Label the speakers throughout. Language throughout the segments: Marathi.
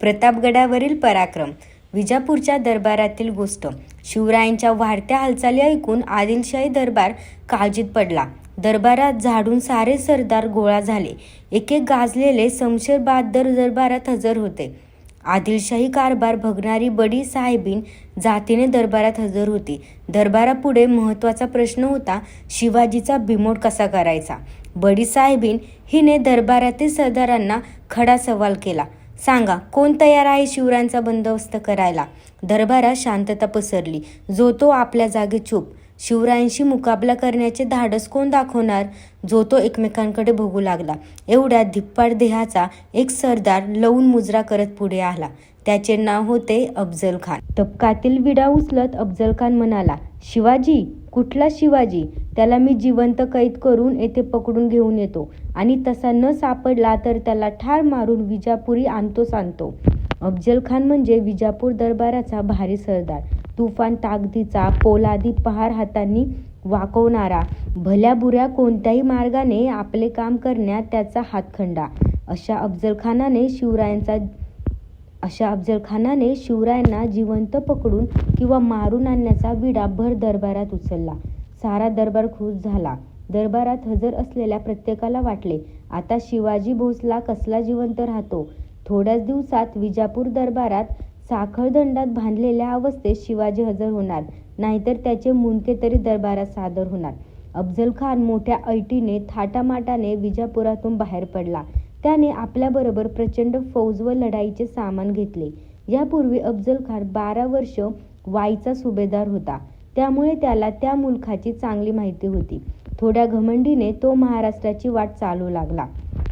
Speaker 1: प्रतापगडावरील पराक्रम. विजापूरच्या दरबारातील गोष्ट. शिवरायांच्या वाढत्या हालचाली ऐकून आदिलशाही दरबार काळजीत पडला. दरबारात झाडून सारे सरदार गोळा झाले. एक एक गाजलेले शमशेर बहाद्दर दरबारात हजर होते. आदिलशाही कारभार बघणारी बडी साहेबीन जातीने दरबारात हजर होती. दरबारापुढे महत्त्वाचा प्रश्न होता, शिवाजीचा बिमोड कसा करायचा. बडी साहेबीन हिने दरबारातील सरदारांना खडा सवाल केला. सांगा, कोण तयार आहे शिवरायांचा बंदोबस्त करायला. दरबारात शांतता पसरली. जो तो आपल्या जागी चूप. शिवरायांशी मुकाबला करण्याचे धाडस कोण दाखवणार. जो तो एकमेकांकडे बघू लागला. एवढ्या धिप्पाड देहाचा एक सरदार लवून मुजरा करत पुढे आला. त्याचे नाव होते अफजल खान. तबकातील विडा उचलत अफजल खान म्हणाला, शिवाजी? कुठला शिवाजी? त्याला मी जिवंत कैद करून येथे पकडून घेऊन येतो आणि तसा न सापडला तर त्याला ठार मारून विजापुरी आणतो. अफजल खान म्हणजे विजापूर दरबाराचा भारी सरदार. तुफान ताकदीचा, पोलादी पहार हातांनी वाकवणारा, भल्या बुऱ्या कोणत्याही मार्गाने आपले काम करण्यात त्याचा हातखंडा. अशा अफजल खानाने शिवरायांना जिवंत पकडून किंवा मारून आणण्याचा विडा भर दरबारात उचलला. सारा दरबार खुश झाला. दरबारात हजर असलेल्या प्रत्येकाला वाटले, आता शिवाजी भोसला कसला जिवंत राहतो. थोड्याच दिवसात विजापूर दरबारात साखळदंडात बांधलेल्या अवस्थेत शिवाजी हजर होणार, नाहीतर त्याचे मुंडके तरी दरबारात सादर होणार. अफजल खान मोठ्या ऐटीने थाटामाटाने विजापुरातून बाहेर पडला. त्याने आपल्याबरोबर प्रचंड फौज व लढाईचे सामान घेतले. यापूर्वी अफजल खान 12 वर्ष वाईचा सुभेदार होता, त्यामुळे त्याला त्या मुलखाची चांगली माहिती होती. थोड्या घमंडीने तो महाराष्ट्राची वाट चालू लागला.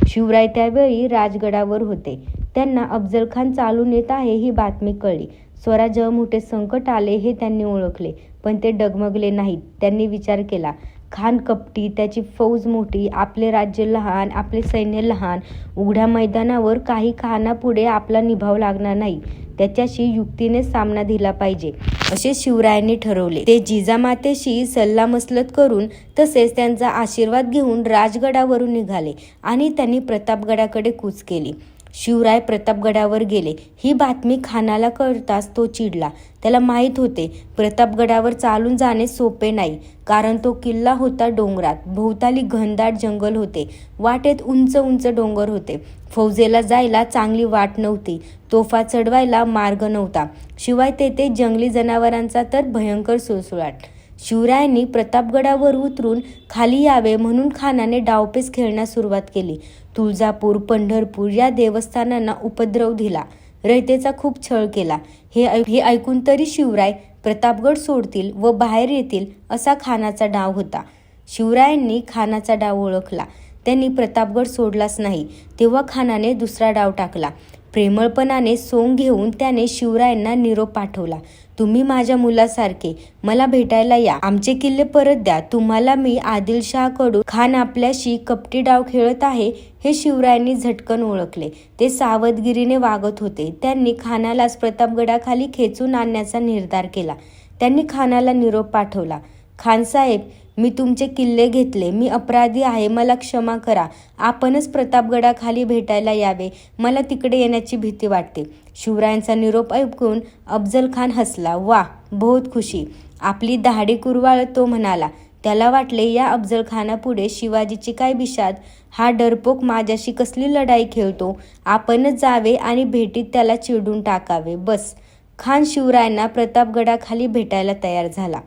Speaker 1: शिवराय त्यावेळी राजगडावर होते. त्यांना अफजल खान चालून येत आहे ही बातमी कळली. स्वराज्यावर मोठे संकट आले हे त्यांनी ओळखले, पण ते डगमगले नाहीत. त्यांनी विचार केला, खान कपटी, त्याची फौज मोठी, आपले राज्य लहान, आपले सैन्य लहान. उघड्या मैदानावर काही खानापुढे आपला निभाव लागणार नाही. त्याच्याशी युक्तीने सामना दिला पाहिजे, असे शिवरायांनी ठरवले. ते जिजामातेशी सल्लामसलत करून तसेच त्यांचा आशीर्वाद घेऊन राजगडावरून निघाले आणि त्यांनी प्रतापगडाकडे कूच केली. शिवराय प्रतापगडावर गेले. ही बातमी खानाला कळताच तो चिडला. त्याला माहीत होते प्रतापगडावर चालून जाणे सोपे नाही, कारण तो किल्ला होता डोंगरात. भोवताली घनदाट जंगल होते. वाटेत उंच उंच डोंगर होते. फौजेला जायला चांगली वाट नव्हती. तोफा चढवायला मार्ग नव्हता. शिवाय तेथे जंगली जनावरांचा तर भयंकर सुळसुळाट. शिवरायांनी प्रतापगडावर उतरून खाली यावे म्हणून खानाने डावपेच खेळण्यास सुरुवात केली. तुळजापूर, पंढरपूर या देवस्थानांना उपद्रव दिला. रयतेचा खूप छळ केला. हे ऐकून तरी शिवराय प्रतापगड सोडतील व बाहेर येतील असा खानाचा डाव होता. शिवरायांनी खानाचा डाव ओळखला. त्यांनी प्रतापगड सोडलाच नाही. तेव्हा खानाने दुसरा डाव टाकला. प्रेमळपणाने सोंग घेऊन त्याने शिवरायांना निरोप पाठवला. तुम्ही माझ्या मुलासारखे मला भेटायला या. आमचे किल्ले परत द्या. तुम्हाला मी आदिलशाहकडून खान आपल्याशी कपटी डाव खेळत आहे हे शिवरायांनी झटकन ओळखले. ते सावधगिरीने वागत होते. त्यांनी खानालाच प्रतापगडाखाली खेचून आणण्याचा निर्धार केला. त्यांनी खानाला निरोप पाठवला. खानसाहेब, मी तुमचे किल्ले घेतले. मी अपराधी आहे. मला क्षमा करा. आपणच प्रतापगडाखाली भेटायला यावे. मला तिकडे येण्याची भीती वाटते. शिवरायांचा निरोप ऐकून अफजल खान हसला. वा, बहुत खुशी. आपली दाढी कुरवाळत तो म्हणाला. त्याला वाटले, या अफजल खानापुढे शिवाजीची काय बिशाद. हा डरपोक माझ्याशी कसली लढाई खेळतो. आपणच जावे आणि भेटीत त्याला चिरडून टाकावे. बस. खान शिवरायांना प्रतापगडाखाली भेटायला तयार झाला.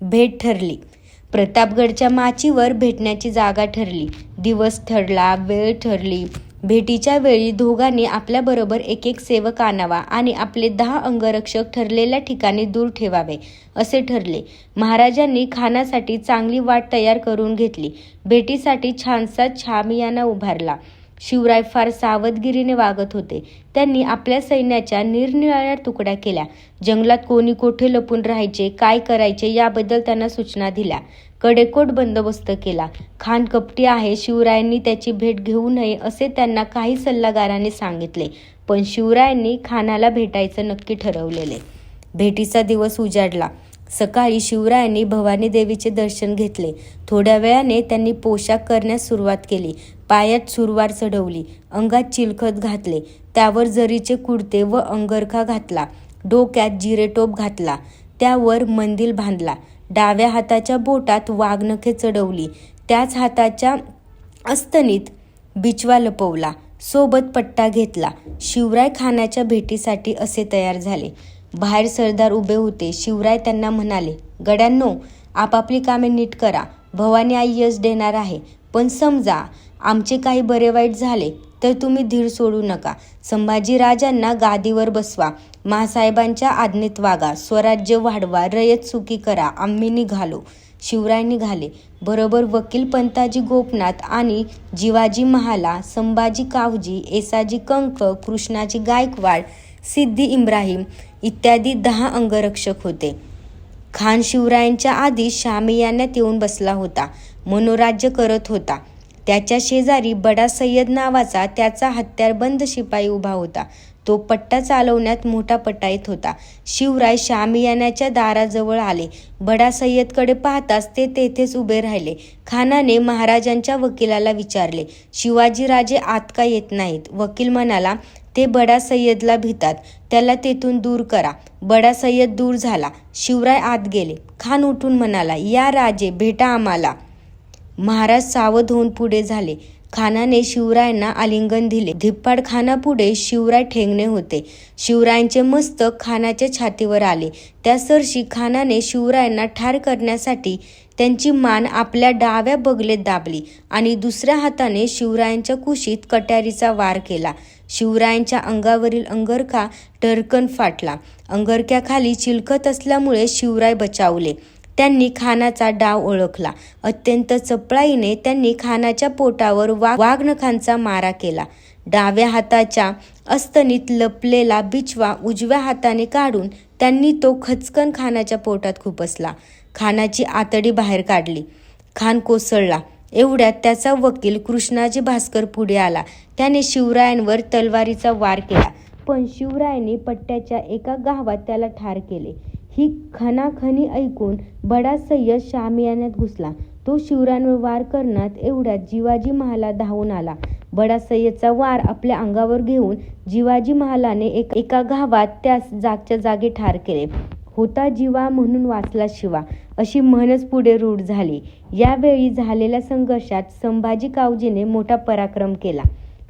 Speaker 1: भेट ठरली. प्रतापगडच्या माचीवर भेटण्याची जागा ठरली. दिवस ठरला, वेळ ठरली. भेटीच्या वेळी दोघांनी आपल्याबरोबर एक सेवक आणावा आणि आपले 10 अंगरक्षक ठरलेल्या ठिकाणी दूर ठेवावे असे ठरले. महाराजांनी खानासाठी चांगली वाट तयार करून घेतली. भेटीसाठी छानसा शामियाना उभारला. शिवराय फार सावधगिरीने वागत होते. त्यांनी आपल्या सैन्याच्या निरनिराळ्या तुकड्या केल्या. जंगलात कोणी कोठे लपून राहायचे, काय करायचे याबद्दल त्यांना सूचना दिल्या. कडेकोट बंदोबस्त केला. खान कपटी आहे, शिवरायांनी त्याची भेट घेऊ नये असे त्यांना काही सल्लागारांनी सांगितले. पण शिवरायांनी खानाला भेटायचं नक्की ठरवलेले. भेटीचा दिवस उजाडला. सकाळी शिवरायांनी भवानी देवीचे दर्शन घेतले. थोड्या वेळाने त्यांनी पोशाख करण्यास सुरुवात केली. पायात सुरवार चढवली, अंगात चिलखत घातले, त्यावर जरीचे कुडते व अंगरखा घातला, डोक्यात जिरेटोप घातला, त्यावर मंदिल बांधला, डाव्या हाताच्या बोटात वाघनखे चढवली, त्याच हाताच्या अस्तनीत बिचवा लपवला, सोबत पट्टा घेतला. शिवराय खानाच्या भेटीसाठी असे तयार झाले. बाहेर सरदार उभे होते. शिवराय त्यांना म्हणाले, गड्यांनो, आपापली कामे नीट करा. भवानी आई यश देणार आहे. पण समजा आमचे काही बरे वाईट झाले तर तुम्ही धीर सोडू नका. संभाजीराजांना गादीवर बसवा, महासाहेबांच्या आज्ञेत वागा, स्वराज्य वाढवा, रयत सुखी करा. आम्ही निघालो. शिवराय निघाले. बरोबर वकील पंताजी गोपनाथ आणि जिवाजी महाला, संभाजी कावजी, येसाजी कंक, कृष्णाजी गायकवाड, सिद्दी इब्राहिम इत्यादी 10 अंगरक्षक होते. खान शिवरायांच्या आधी शामियान्यात येऊन बसला होता. मनोराज्य करत होता. त्याच्या शेजारी बडा सय्यद नावाचा त्याचा हत्यारबंद शिपाई उभा होता. तो पट्टा चालवण्यात मोठा पटाईत होता. शिवराय शामियान्याच्या दाराजवळ आले. बडा सय्यदकडे पाहताच ते तेथेच उभे राहिले. खानाने महाराजांच्या वकिलाला विचारले, शिवाजीराजे आत का येत नाहीत? वकील म्हणाला, ते बडा सय्यदला भितात, त्याला तेथून दूर करा. बडा सय्यद दूर झाला. शिवराय आत गेले. खान उठून म्हणाला, या राजे, भेटा आम्हाला. महाराज सावध होऊन पुढे झाले. खानाने शिवरायांना आलिंगन दिले. धिप्पाड खानापुढे शिवराय ठेंगणे होते. शिवरायांचे मस्तक खानाच्या छातीवर आले. त्या सरशी खानाने शिवरायांना ठार करण्यासाठी त्यांची मान आपल्या डाव्या बगलेत दाबली आणि दुसऱ्या हाताने शिवरायांच्या कुशीत कट्यारीचा वार केला. शिवरायांच्या अंगावरील अंगरखा टरकन फाटला. अंगरख्याखाली चिलखत असल्यामुळे शिवराय बचावले. त्यांनी खानाचा डाव ओळखला. अत्यंत चपळाईने त्यांनी खानाच्या पोटावर वाघनखांचा मारा केला. डाव्या हाताच्या अस्तनीत लपलेला बिचवा उजव्या हाताने काढून त्यांनी तो खचकन खानाच्या पोटात खुपसला. खानाची आतडी बाहेर काढली. खान कोसळला. एवढ्यात त्याचा वकील कृष्णाजी भास्कर पुढे आला. त्याने शिवरायांवर तलवारीचा वार केला, पण शिवरायांनी पट्ट्याच्या एका गावात त्याला ठार केले. ही खणाखणी ऐकून बडा सय्यद शामियान्यात घुसला. तो शिवरायांवर वार करण्यात एवढ्यात जिवाजी महाला धावून आला. बडा सय्यदचा वार आपल्या अंगावर घेऊन जिवाजी महालाने एका गावात त्यास जागच्या जागी ठार केले. होता जीवा म्हणून वाचला शिवा, अशी म्हणच पुढे रूढ झाली. यावेळी झालेल्या संघर्षात संभाजी कावजीने मोठा पराक्रम केला.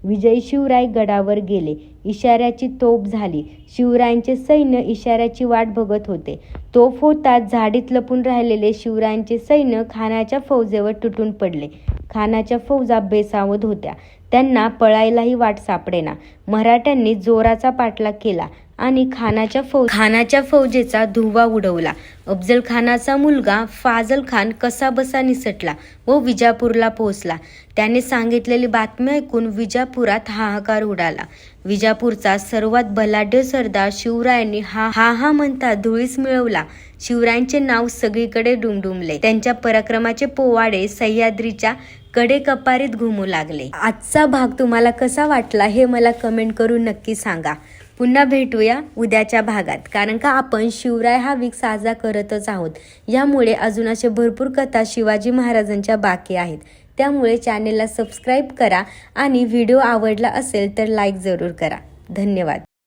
Speaker 1: विजयी शिवराय गडावर गेले. इशाऱ्याची तोफ झाली. शिवरायांचे सैन्य इशाऱ्याची वाट बघत होते. तोफ होताच झाडीत लपून राहिलेले शिवरायांचे सैन्य खानाच्या फौजेवर तुटून पडले. खानाच्या फौजा बेसावध होत्या. त्यांना पळायलाही वाट सापडेना. मराठ्यांनी जोराचा पाठलाग केला आणि खानाच्या फौजेचा धुव्वा उडवला. अफजल खानाचा मुलगा फाजल खान कसाबसा निसटला व विजापूरला पोहोचला. त्याने सांगितलेली बातमी ऐकून विजापुरात हाहाकार उडाला. विजापूरचा सर्वात बलाढ्य सरदार शिवरायांनी हा म्हणता धुळीस मिळवला. शिवरायांचे नाव सगळीकडे डुमडुमले. त्यांच्या पराक्रमाचे पोवाडे सह्याद्रीच्या कडेकपारीत घुमू लागले. आजचा भाग तुम्हाला कसा वाटला हे मला कमेंट करून नक्की सांगा. पुन्हा भेटूया उद्याच्या भागात, कारण का आपण शिवराय हा वीक साजरा करतच आहोत. यामुळे अजून असे भरपूर कथा शिवाजी महाराजांच्या बाकी आहेत. त्यामुळे चॅनेलला सबस्क्राईब करा आणि व्हिडिओ आवडला असेल तर लाईक जरूर करा. धन्यवाद.